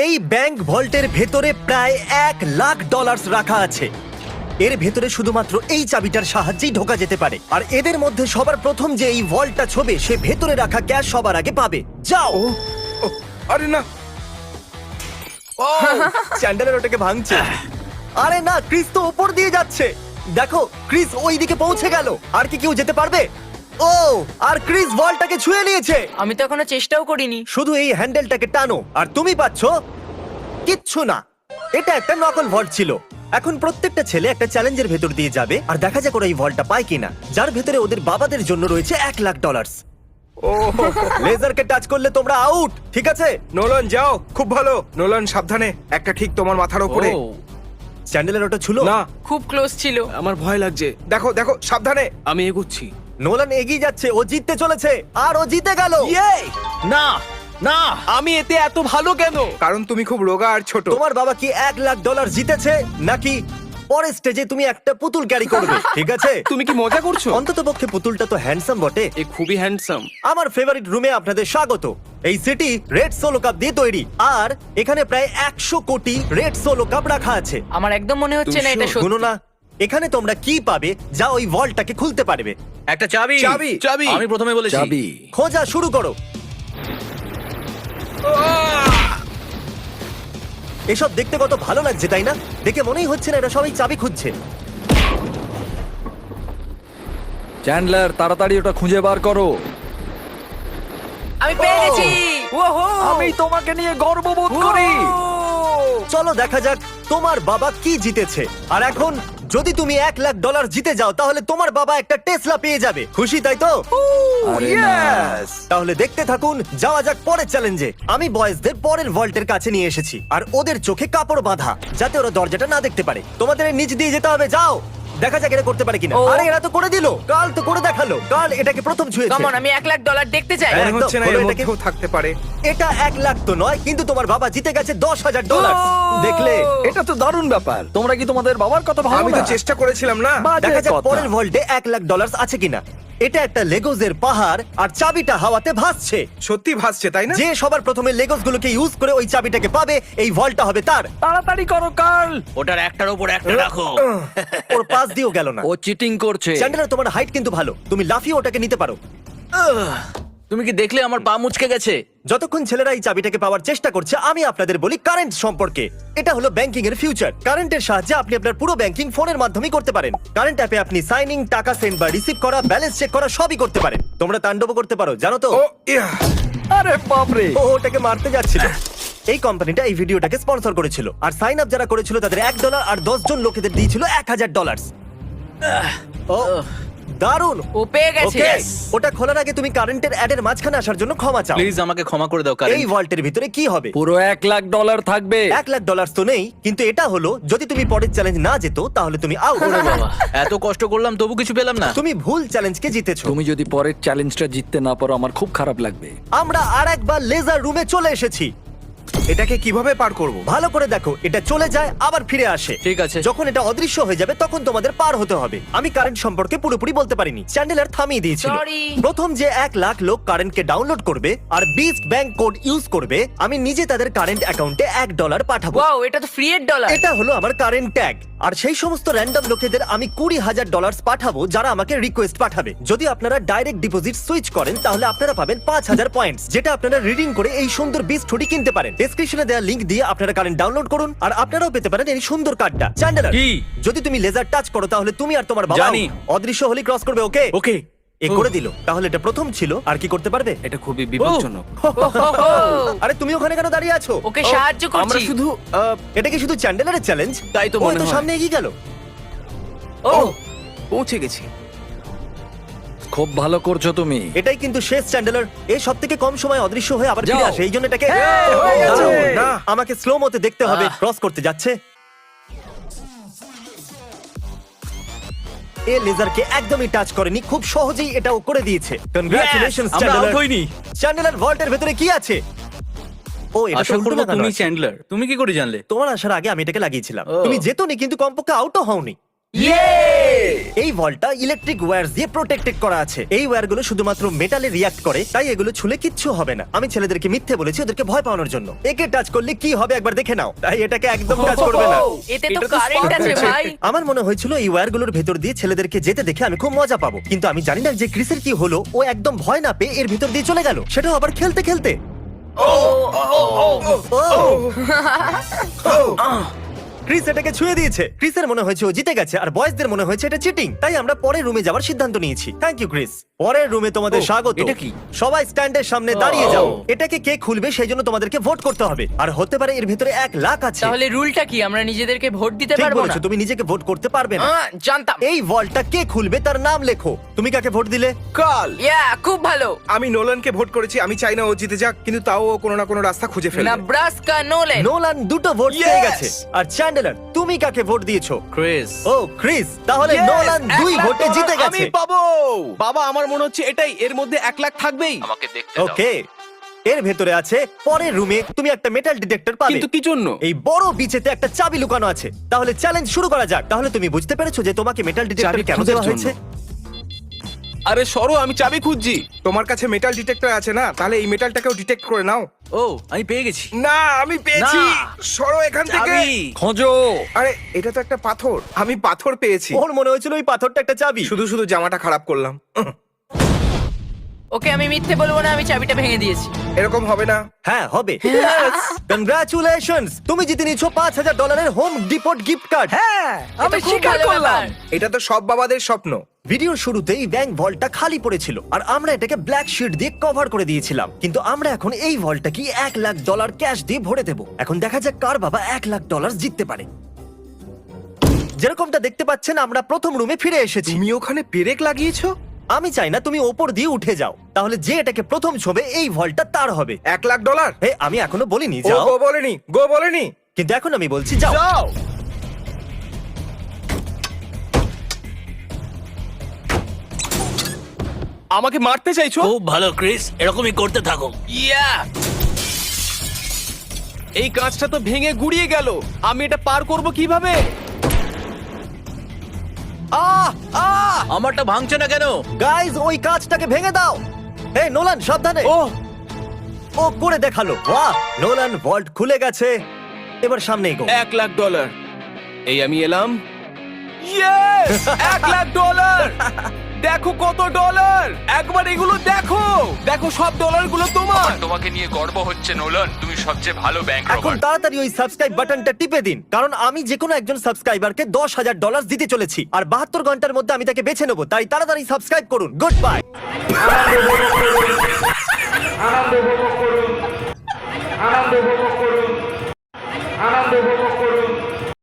এই ব্যাংক ভল্টের ভেতরে প্রায় $1,00,000 রাখা আছে। এর ভেতরে শুধুমাত্র এই চাবিটার সাহায্যেই ঢোকা যেতে পারে। আর এদের মধ্যে সবার প্রথম যে এই ভল্টটা ছোবে সে ভেতরে রাখা ক্যাশ সবার আগে পাবে। যাও। ও, আরে না। চ্যান্ডেলার ওটাকে ভাঙছে। আরে না, ক্রিস তো উপর দিয়ে যাচ্ছে। দেখো, ক্রিস ওই দিকে পৌঁছে গেল। আর কি কেউ যেতে পারবে? ও, আর ক্রিস বলটাকে ছুঁয়ে নিয়েছে। আমি তো এখনো চেষ্টাও করিনি। শুধু এই হ্যান্ডেলটাকে টানো আর তুমি পাচ্ছো কিচ্ছু না। এটা একটা নকল ভল্ট ছিল। এখন প্রত্যেকটা ছেলে একটা চ্যালেঞ্জের ভেতর দিয়ে যাবে আর দেখা যাক ওরা এই ভল্টটা পায় কিনা, যার ভেতরে ওদের বাবাদের জন্য রয়েছে $1,00,000। ও লেজারকে টাচ করলে তোমরা আউট, ঠিক আছে? নোলান যাও, খুব ভালো। নোলান সাবধানে, একটা ঠিক তোমার মাথার উপরে। চ্যান্ডেলের ওটা ছিল না, খুব ক্লোজ ছিল। আমার ভয় লাগছে। দেখো দেখো সাবধানে। আমি এগোচ্ছি। নোলান এগিয়ে যাচ্ছে, ও জিততে চলেছে আর ও জিতে গেল। না না, আমি এতে এত ভালো কেন? কারণ তুমি খুব রোগা আর ছোট। তোমার বাবা কি $1,00,000 জিতেছে নাকি পরের স্টেজে তুমি একটা পুতুল ক্যারি করবে? ঠিক আছে, তুমি কি মজা করছো? অন্তত পক্ষে পুতুলটা তো হ্যান্ডসাম বটে। এ খুবই হ্যান্ডসাম। আমার ফেভারিট রুমে আপনাদের স্বাগত। এই সিটি রেড সোলো কাপ দিয়ে তৈরি আর এখানে প্রায় 100 কোটি রেড সোলো কাপ রাখা আছে। আমার একদম মনে হচ্ছে না এটা শুনো সত্যি। না, এখানে তোমরা কি পাবে যা ওই ভল্টটাকে খুলতে পারবে? একটা চাবি। চাবি। চাবি। আমি প্রথমে বলেছি চাবি। খোঁজা শুরু করো। এসব দেখতে কত ভালো লাগছে তাই না? দেখে মনেই হচ্ছে না এটা সবাই চাবি খুঁজছে। চ্যান্ডলার, তাড়াতাড়ি ওটা খুঁজে বার করো। আমি পেয়ে গেছি। ওহো! আমি তোমাকে নিয়ে গর্ববোধ করি। চলো দেখা যাক তোমার বাবা কি জিতেছে। আর এখন যদি তুমি $1,00,000 জিতে যাও তাহলে তোমার বাবা একটা টেসলা পেয়ে যাবে। খুশি তাই তো? আরে না। Yes! তাহলে দেখতে থাকুন, যাওয়া যাক পরের চ্যালেঞ্জে। আমি বয়েজদের পরের ভল্টের কাছে নিয়ে এসেছি আর ওদের চোখে কাপড় বাঁধা যাতে ওরা দরজাটা না দেখতে পারে। তোমাদের এর নিচ দিয়ে যেতে হবে, যাও। দেখা যাক এটা করতে পারে কিনা। ও। আরে এরা তো করে দিল। কাল তো করে দেখালো। কাল এটাকে প্রথম ছুঁয়েছে। কামন, আমি $1,00,000 দেখতে চাই। হ্যাঁ। মনে হচ্ছে না খোলো এর এটাকে। মধ্যেও থাকতে পারে। এটা 1,00,000 তো নয়, কিন্তু তোমার বাবা জিতে গেছে $10,000। দেখলে? এটা তো দারুণ ব্যাপার। তোমরা কি তোমাদের বাবার কথা ভাবো আমি তো না? চেষ্টা করেছিলাম না। বাজে দেখা যাক কথা। পরের ভল্টে $1,00,000 আছে কিনা। এটা একটা লেগোজের পাহাড় আর চাবিটা হাওয়াতে ভাসছে। সত্যি ভাসছে তাই না? যে সবার প্রথমে লেগোস গুলোকে ইউজ করে ওই চাবিটাকে পাবে, এই ভল্টটা হবে তার। তাড়াতাড়ি করো কার্ল। ওটার একটার উপর একটা রাখো। ওর পাশ দিয়েও গেল না। ও চিটিং করছে। চ্যান্ডেলার, তোমার হাইট কিন্তু ভালো, তুমি লাফিয়ে ওটাকে নিতে পারো। তুমি কি দেখলে আমার পা মুচকে গেছে? যতক্ষণ ছেলেরা এই চাবিটাকে পাওয়ার চেষ্টা করছে, আমি আপনাদের বলি কারেন্ট সম্পর্কে। এটা হলো ব্যাংকিং এর ফিউচার। কারেন্টের সাহায্যে আপনি আপনার পুরো ব্যাংকিং ফোনের মাধ্যমেই করতে পারেন। কারেন্ট অ্যাপে আপনি সাইনিং, টাকা সেন্ড বা রিসিভ করা, ব্যালেন্স চেক করা সবই করতে পারেন। তোমরা তাণ্ডব করতে পারো, জানো তো? ও ইয়া। আরে বাপরে। ও ওটাকে মারতে যাচ্ছিল। এই কোম্পানিটা এই ভিডিওটাকে স্পন্সর করেছিল আর সাইন আপ যারা করেছিল তাদের $1 আর 10 জন লোকেদের দিয়েছিল $1,000। ও দারুণ। ও পেয়ে গেছে। ওকে, ওটা খোলার আগে তুমি কারেন্টের অ্যাডের মাঝখানে আসার জন্য ক্ষমা চাও। প্লিজ আমাকে ক্ষমা করে দাও এই কারণ ভল্টের ভিতরে কি হবে? পুরো $1,00,000 থাকবে। $1,00,000 তো নেই, কিন্তু এটা হলো যদি তুমি পরের চ্যালেঞ্জ না যেত তাহলে তুমি আউট। বাবা এত কষ্ট করলাম তবু কিছু পেলাম না। তুমি ভুল চ্যালেঞ্জকে জিতেছো। তুমি যদি পরের চ্যালেঞ্জটা জিততে না পারো আমার খুব খারাপ লাগবে। আমরা আরেকবার লেজার রুমে চলে এসেছি। এটাকে কিভাবে পার করব? ভালো করে দেখো, এটা চলে যায় আবার ফিরে আসে। ঠিক আছে। যখন এটা অদৃশ্য হয়ে যাবে তখন তোমাদের পার হতে হবে। আমি কারেন্ট সম্পর্কে পুরোপুরি বলতে পারিনি, চ্যান্ডেলার থামিয়ে দিয়েছিল। Sorry. প্রথম যে 1,00,000 লোক কারেন্টকে ডাউনলোড করবে আর বিস্ট ব্যাংক কোড ইউজ করবে, আমি নিজে তাদের কারেন্ট অ্যাকাউন্টে $1 পাঠাবো। ওয়াও, এটা তো ফ্রি এর ডলার। এটা হলো আমার কারেন্ট ট্যাগ। আর সেই সমস্ত র্যান্ডম লোকেদের আমি $20,000 পাঠাবো যারা আমাকে রিকোয়েস্ট পাঠাবে। যদি আপনারা ডাইরেক্ট ডিপোজিট সুইচ করেন তাহলে আপনারা পাবেন 5,000 পয়েন্টস, যেটা আপনারা রিডিং করে এই সুন্দর বিস্ট হুডি কিনতে পারেন। ডেসক্রিপশনে দেওয়া লিংক দিয়ে আপনারা কারেন্ট ডাউনলোড করুন আর আপনারাও পেতে পারেন এই সুন্দর কার্ডটা। চ্যান্ডেলার, কি? যদি তুমি লেজার টাচ করো তাহলে তুমি আর তোমার বাবা জানি। অদৃশ্য হলি ক্রস করবে। ওকে ওকে। এ করে দিল। তাহলে এটা প্রথম ছিল, আর কি করতে পারবে? এটা খুবই বিপজ্জনক। আরে তুমি ওখানে কেন দাঁড়িয়ে আছো? ওকে সাহায্য আমরা করছি। শুধু এটা কি শুধু চ্যান্ডেলারের চ্যালেঞ্জ? তাই তো ও মনে তো হয়। সামনে এগিয়ে গেল। ও পৌঁছে গেছি। খুব ভালো করছো তুমি। এটাই কিন্তু শেষ চ্যান্ডেলার। এই সব থেকে কম সময় অদৃশ্য হয়ে আবার ফিরে যাও। আসে, এই জন্য এটাকে হয়ে গেছে। দারুণ। না। আমাকে স্লো মতে দেখতে হবে ক্রস করতে যাচ্ছে। এ লেজারকে একদমই টাচ করেনি, খুব সহজেই এটাও করে দিয়েছে। কনগ্রাচুলেশনস আমরা চ্যান্ডেলার। আউট হইনি। চ্যান্ডেলার ভল্টের ভেতরে কি আছে? ও এটা তো আশা উল্টো করবো লাগানো তুমি আছে। চ্যান্ডলার। তুমি কি করে জানলে? তোমার আসার আগে আমি এটাকে লাগিয়েছিলাম। ও। তুমি যেতনি কিন্তু কমপক্ষে আউটও হওনি। এই ভলটা ইলেকট্রিক ওয়্যার দিয়ে প্রোটেক্টেড করা আছে। এই ওয়্যারগুলো শুধুমাত্র মেটালে রিয়াক্ট করে, তাই এগুলো ছুলে কিচ্ছু হবে না। আমি ছেলেদেরকে মিথ্যে বলেছি ওদেরকে ভয় পাওয়ানোর জন্য। একে টাচ করলে কি হবে একবার দেখে নাও, তাই এটাকে একদম টাচ করবে না। এতে তো এটা তো কারেন্ট আছে spark ভাই। আমার মনে হয়েছিল এই ওয়্যারগুলোর ভেতর দিয়ে ছেলেদেরকে যেতে দেখে আমি খুব মজা পাবো, কিন্তু আমি জানি না যে ক্রিসের কি হলো। ও একদম ভয় না পেয়ে এর ভিতর দিয়ে চলে গেল, সেটাও আবার খেলতে খেলতে। ক্রিস এটাকে ছুঁয়ে দিয়েছে। ক্রিসের মনে হয়েছে ও জিতে গেছে, আর বয়েজদের মনে হয়েছে এটা চিটিং। তাই আমরা পরের রুমে যাওয়ার সিদ্ধান্ত নিয়েছি। Thank you Chris. পরের রুমে তোমাদের স্বাগত। এটা কি? সবাই স্ট্যান্ডের সামনে দাঁড়িয়ে যাও। এটাকে কে খুলবে সেই জন্য তোমাদেরকে ভোট করতে হবে, আর হতে পারে এর ভিতরে 1 লাখ আছে। তাহলে রুলটা কি, আমরা নিজেদেরকে ভোট দিতে ঠিক পারবো না? বলেছো, তুমি নিজেকে ভোট করতে পারবে না। জানতাম। এই ভল্টটা কে খুলবে তার নাম লেখো। তুমি কাকে ভোট দিলে? কাল ইয়া, খুব ভালো। আমি নোলানকে ভোট করেছি। আমি চাই না ও জিতে যাক, কিন্তু তাও ও কোনো না কোনো রাস্তা খুঁজে ফেলবে। Nebraska Nolan. নোলান 2টো ভোট Yes! পেয়ে গেছে। আর চ্যান্ডেলার, তুমি কাকে ভোট দিয়েছো? ক্রিস। ও ক্রিস, তাহলে Yes! নোলান 2 1 লাখ ভোটে ডলার জিতে আমি গেছে। পাবো। বাবা, আমার মনে হচ্ছে এটাই, এর মধ্যে 1 লাখ থাকবেই। আমাকে দেখতে ওকে, এর ভেতরে আছে পরের রুমে তুমি একটা মেটাল ডিটেক্টর পাবে। কিন্তু কি জন্য? এই বড় বিচেতে একটা চাবি লুকানো আছে। তাহলে চ্যালেঞ্জ শুরু করা যাক। তাহলে তুমি বুঝতে পেরেছো যে তোমাকে মেটাল ডিটেক্টর চাবি কেন খোঁজার দেওয়া জন্য। হয়েছে? আরে সরো, আমি চাবি খুঁজছি। তোমার কাছে মেটাল ডিটেক্টর আছে না? তাহলে এই মেটালটাকেও ডিটেক্ট করে নাও। ও, আমি পেয়ে গেছি। না, আমি পেয়েছি। না। সরো এখান থেকে। চাবি। খোঁজো। আরে এটা তো একটা পাথর। আমি পাথর পেয়েছি। ওর মনে হয়েছিল ওই পাথরটা একটা চাবি। শুধু শুধু জামাটা খারাপ করলাম। ওকে, আমি মিথ্যে বলবো না, আমি চাবিটা ভেঙে দিয়েছি। এরকম হবে না। হ্যাঁ হবে। কংগ্রাচুলেশনস, তুমি জিতে নিয়েছো $5000 হোম ডিপোট গিফট কার্ড। হ্যাঁ, আমি এটা খুব স্বীকার ভালো করলাম। ব্যাপার। এটা তো সব বাবাদের স্বপ্ন। ভিডিওর শুরুতেই ব্যাংক ভল্টটা খালি পড়েছিল, আর আমরা এটাকে ব্ল্যাক শিট দিয়ে কভার করে দিয়েছিলাম। কিন্তু আমরা এখন এই ভল্টটাকে $1 লাখ ক্যাশ দিয়ে ভরে দেব। এখন দেখা যাক কার বাবা $1 লাখ জিততে পারে। যেরকমটা দেখতে পাচ্ছেন, আমরা প্রথম রুমে ফিরে এসেছি। তুমি ওখানে পেরেক লাগিয়েছো? আমি চাই না তুমি ওপর দিয়ে উঠে যাও, তাহলে যে এটাকে প্রথম ছবে এই ভল্টটা তার হবে। $1 লাখ। হে, আমি এখনো বলিনি ও যাও, গো বলেনি, গো বলেনি। কিন্তু এখন আমি বলছি যাও। যাও। আমাকে মারতে চাইছো? খুব ভালো ক্রিস, এরকমই করতে থাকো। ইয়া, এই কাঁচটা তো ভেঙে গুড়িয়ে গেল। আমি এটা পার করব কিভাবে? আহ আহ আমারটা ভাঙছে না কেন? গাইজ, ওই কাঁচটাকে ভেঙে দাও। হে নোলান, সাবধানে। ও, ও করে দেখালো। বাহ, নোলান ভল্ট খুলে গেছে। এবার সামনে এগো। $1 লাখ। এই আমি এলাম। ইয়েস, $1 লাখ। দেখো কত ডলার। একবার এগুলো দেখো। দেখো, সব ডলারগুলো তোমার। তোমাকে নিয়ে গর্ব হচ্ছে নোলান, তুমি সবচেয়ে ভালো ব্যাংক এখন রবার। তাড়াতাড়ি ওই সাবস্ক্রাইব বাটনটা টিপে দিন, কারণ আমি যে কোনো একজন সাবস্ক্রাইবারকে $10,000 দিতে চলেছি, আর 72 ঘন্টার মধ্যে আমি তাকে বেছে নেবো। তাই তাড়াতাড়ি সাবস্ক্রাইব করুন। Good bye. আনন্দ উপভোগ করুন